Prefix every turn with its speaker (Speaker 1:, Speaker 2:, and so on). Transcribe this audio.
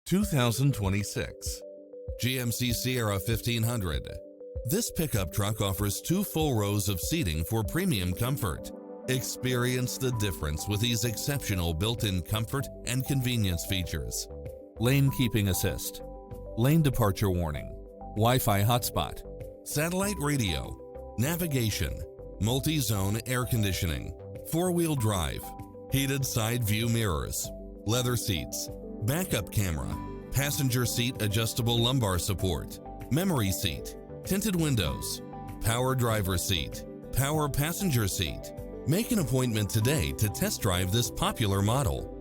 Speaker 1: 2026 GMC Sierra 1500. This pickup truck offers 2 full rows of seating for premium comfort. Experience the difference with these exceptional built-in comfort and convenience features. Lane keeping assist, lane departure warning, Wi-Fi hotspot, satellite radio, navigation, multi-zone air conditioning, 4-wheel drive, heated side view mirrors, leather seats, backup camera, passenger seat adjustable lumbar support, memory seat, tinted windows, power driver seat, power passenger seat. Make an appointment today to test drive this popular model.